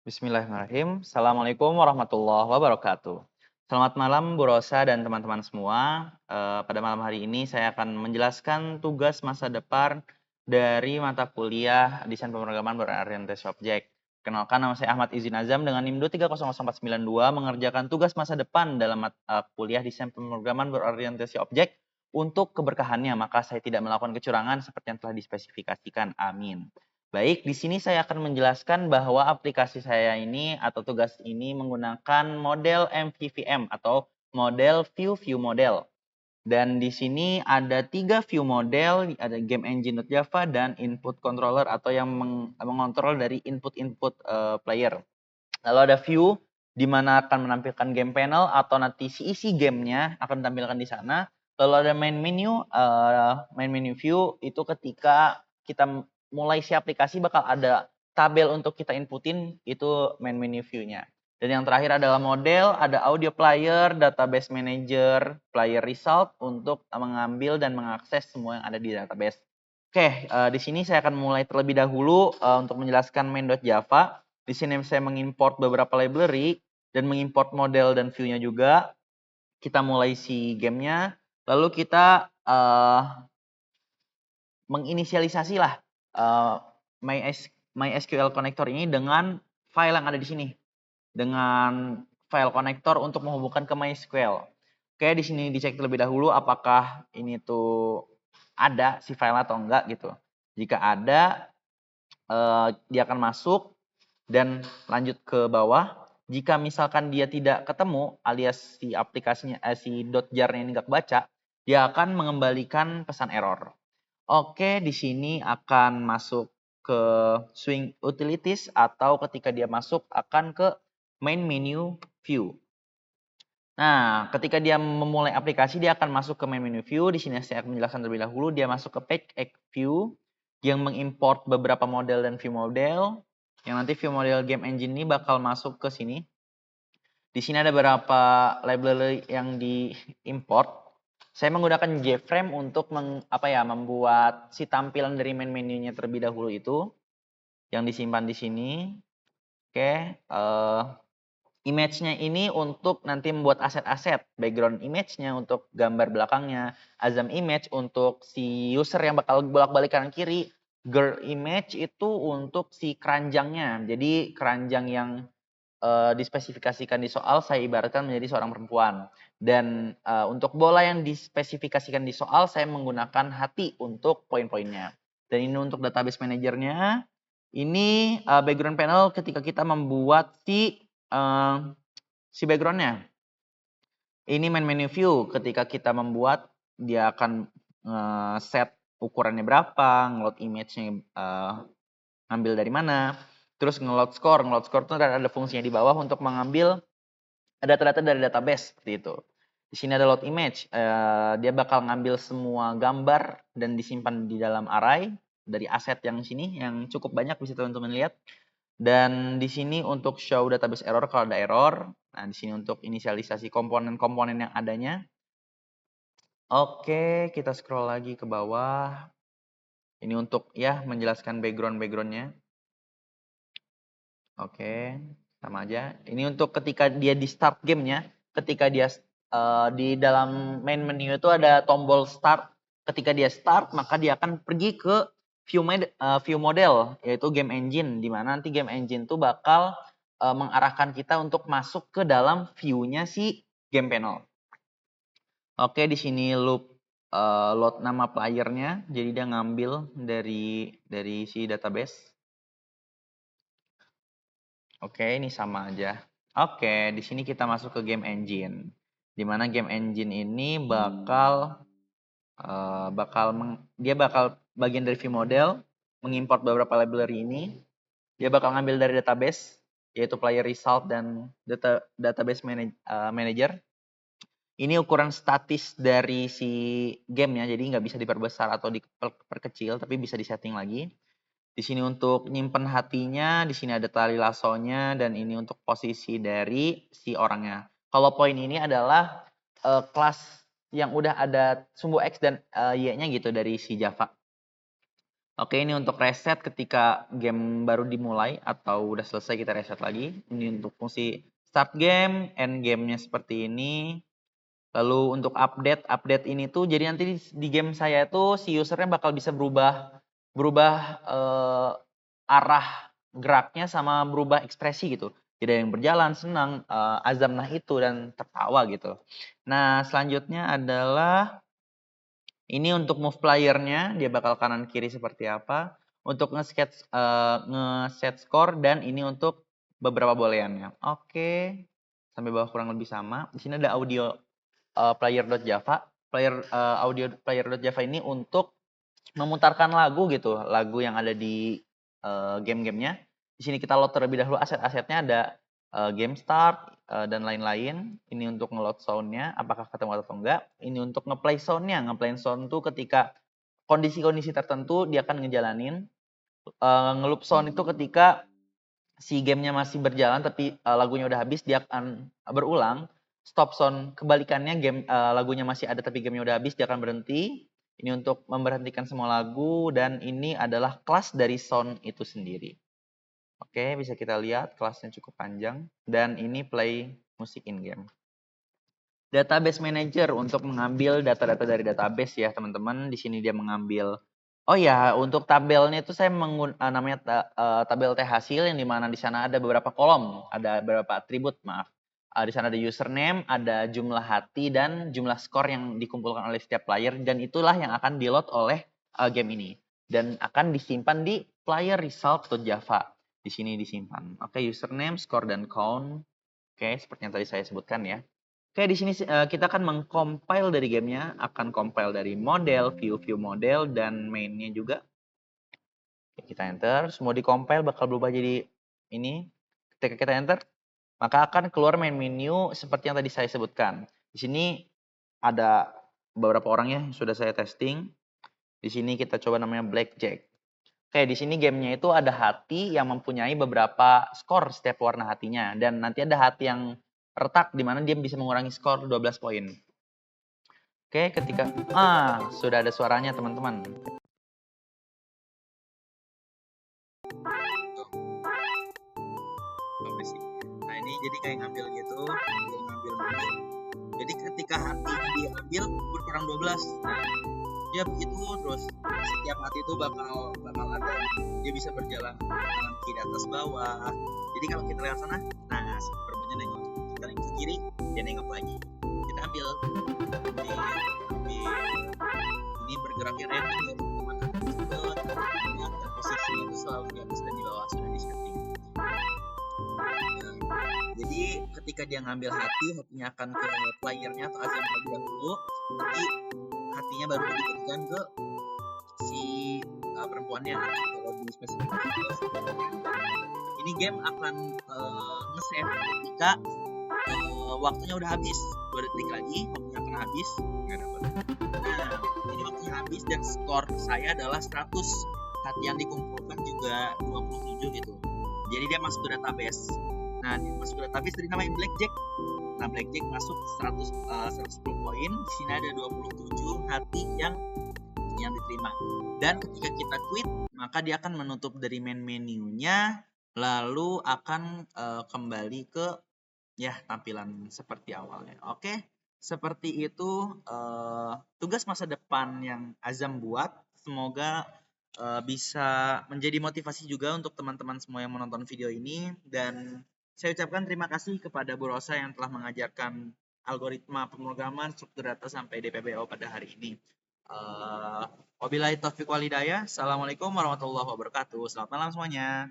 Bismillahirrahmanirrahim. Assalamualaikum warahmatullahi wabarakatuh. Selamat malam Bu Rosa dan teman-teman semua. Pada malam hari ini saya akan menjelaskan tugas masa depan dari mata kuliah Desain Pemrograman Berorientasi Objek. Kenalkan, nama saya Ahmad Izin Azam dengan NIM 2300492 mengerjakan tugas masa depan dalam kuliah Desain Pemrograman Berorientasi Objek untuk keberkahannya, maka saya tidak melakukan kecurangan seperti yang telah dispesifikasikan. Amin. Baik, di sini saya akan menjelaskan bahwa aplikasi saya ini atau tugas ini menggunakan model MVVM atau model view model. Dan di sini ada 3 view model, ada game engine Java dan input controller atau yang mengontrol dari input-input player. Lalu ada view di mana akan menampilkan game panel atau nanti isi gamenya akan ditampilkan di sana. Lalu ada main menu view itu ketika kita mulai si aplikasi bakal ada tabel untuk kita inputin, itu main menu view-nya. Dan yang terakhir adalah model, ada audio player, database manager, player result untuk mengambil dan mengakses semua yang ada di database. Oke, di sini saya akan mulai terlebih dahulu untuk menjelaskan main.java. Di sini saya mengimport beberapa library dan mengimport model dan view-nya juga. Kita mulai si gamenya, lalu kita menginisialisasi lah MySQL connector ini dengan file yang ada di sini, dengan file connector untuk menghubungkan ke MySQL. Oke, di sini dicek terlebih dahulu apakah ini tuh ada si file atau enggak gitu. Jika ada, dia akan masuk dan lanjut ke bawah. Jika misalkan dia tidak ketemu alias si aplikasinya si .jar-nya ini nggak kebaca, dia akan mengembalikan pesan error. Oke, di sini akan masuk ke swing utilities atau ketika dia masuk akan ke main menu view. Nah, ketika dia memulai aplikasi dia akan masuk ke main menu view. Di sini saya akan menjelaskan terlebih dahulu. Dia masuk ke page egg view yang mengimport beberapa model dan view model. Yang nanti view model game engine ini bakal masuk ke sini. Di sini ada beberapa library yang diimport. Saya menggunakan JFrame untuk membuat si tampilan dari main menunya terlebih dahulu itu yang disimpan di sini. Oke, image-nya ini untuk nanti membuat aset-aset, background image-nya untuk gambar belakangnya, Azam image untuk si user yang bakal bolak-balik kanan kiri, girl image itu untuk si keranjangnya. Jadi keranjang yang dispesifikasikan di soal saya ibaratkan menjadi seorang perempuan. Dan untuk bola yang dispesifikasikan di soal saya menggunakan hati untuk poin-poinnya. Dan ini untuk database manajernya. Ini background panel ketika kita membuat si backgroundnya. Ini main menu view ketika kita membuat dia akan set ukurannya berapa, ngeload image-nya ngambil dari mana. Terus ngeload score itu ada fungsinya di bawah untuk mengambil data-data dari database seperti itu. Di sini ada load image, dia bakal ngambil semua gambar dan disimpan di dalam array dari aset yang sini yang cukup banyak bisa teman-teman lihat. Dan di sini untuk show database error kalau ada error. Nah, di sini untuk inisialisasi komponen-komponen yang adanya. Oke, kita scroll lagi ke bawah. Ini untuk ya menjelaskan background-backgroundnya. Oke, sama aja. Ini untuk ketika dia di start gamenya, ketika dia di dalam main menu itu ada tombol start. Ketika dia start, maka dia akan pergi ke view model, yaitu game engine, di mana nanti game engine itu bakal mengarahkan kita untuk masuk ke dalam view-nya si game panel. Oke, di sini load nama playernya, jadi dia ngambil dari si database. Oke, ini sama aja. Oke, di sini kita masuk ke game engine. Di mana game engine ini dia bakal bagian dari view model, mengimport beberapa library ini. Dia bakal ngambil dari database, yaitu player result dan database manager. Ini ukuran statis dari si gamenya, jadi nggak bisa diperbesar atau diperkecil, tapi bisa disetting lagi. Di sini untuk nyimpen hatinya, di sini ada tali lasonya, dan ini untuk posisi dari si orangnya. Kalau poin ini adalah kelas yang udah ada sumbu X dan Y-nya gitu dari si Java. Oke, ini untuk reset ketika game baru dimulai atau udah selesai kita reset lagi. Ini untuk fungsi start game, end game-nya seperti ini. Lalu untuk update ini tuh jadi nanti di game saya itu si usernya bakal bisa berubah arah geraknya sama berubah ekspresi gitu. Jadi ada yang berjalan, senang, azam nah itu dan tertawa gitu. Nah, selanjutnya adalah ini untuk move player-nya, dia bakal kanan kiri seperti apa. Untuk nge-set score dan ini untuk beberapa bolehannya. Oke. Sampai bawah kurang lebih sama. Di sini ada audio player.java. Audio player.java ini untuk memutarkan lagu gitu, lagu yang ada di game-gamenya. Di sini kita load terlebih dahulu aset-asetnya, ada game start dan lain-lain. Ini untuk nge-load sound-nya, apakah ketemu atau enggak. Ini untuk nge-play sound-nya. Nge-play sound tuh ketika kondisi-kondisi tertentu dia akan ngejalanin. Nge-loop sound itu ketika si gamenya masih berjalan tapi lagunya udah habis, dia akan berulang. Stop sound kebalikannya, lagunya masih ada tapi gamenya udah habis, dia akan berhenti. Ini untuk memberhentikan semua lagu dan ini adalah kelas dari sound itu sendiri. Oke, bisa kita lihat kelasnya cukup panjang dan ini play musik in game. Database manager untuk mengambil data-data dari database ya teman-teman. Di sini dia mengambil. Oh ya, untuk tabelnya itu saya namanya tabel T hasil, yang dimana di sana ada beberapa kolom, ada beberapa atribut, maaf. Di sana ada username, ada jumlah hati dan jumlah skor yang dikumpulkan oleh setiap player, dan itulah yang akan di-load oleh game ini dan akan disimpan di player result.java. Di sini disimpan. Oke, username, score dan count. Oke, seperti yang tadi saya sebutkan ya. Oke, di sini kita akan mengcompile dari gamenya, akan compile dari model, view model, dan mainnya juga. Oke, kita enter, semua di-compile bakal berubah jadi ini. Ketika kita enter, maka akan keluar main menu seperti yang tadi saya sebutkan. Di sini ada beberapa orangnya yang sudah saya testing. Di sini kita coba namanya Blackjack. Oke, di sini gamenya itu ada hati yang mempunyai beberapa skor setiap warna hatinya. Dan nanti ada hati yang retak di mana dia bisa mengurangi skor 12 poin. Oke, ketika sudah ada suaranya teman-teman. Nah, ini jadi kayak ngambil gitu, ngambil menu. Jadi ketika hati diambil berkurang 12. Nah, ya begitu terus. Setiap hati itu bakal ada, dia bisa berjalan kanan kiri atas bawah. Jadi kalau kita lihat sana, nah perempuannya nengok, kita nengok ke kiri, dia nengok lagi. Kita ambil ini bergeraknya random dari kemana tersebut, dan posisi itu selalu di atas dan di bawah sudah di setting. Jadi ketika dia ngambil hatinya akan ke playernya atau azam terlebih dahulu, nanti hatinya baru diberikan ke si perempuannya. Kalau di spesifikasi ini game akan nge-save ketika waktunya udah habis. 2 detik lagi waktunya akan habis, nggak dapat. Nah, ini waktunya habis dan skor saya adalah 100. Hati yang dikumpulkan juga 27 gitu. Jadi dia masuk ke database. Nah, dia masuk ke database dari namanya Blackjack. Nah, Blackjack masuk 110 poin. Di sini ada 27 hati yang diterima. Dan ketika kita quit, maka dia akan menutup dari main menunya, lalu akan kembali ke ya tampilan seperti awalnya. Oke, seperti itu tugas masa depan yang Azam buat. Semoga bisa menjadi motivasi juga untuk teman-teman semua yang menonton video ini, dan saya ucapkan terima kasih kepada Bu Rosa yang telah mengajarkan algoritma pemrograman, struktur data sampai DPBO pada hari ini. Wabillahi taufiq wal hidayah. Assalamualaikum warahmatullahi wabarakatuh. Selamat malam semuanya.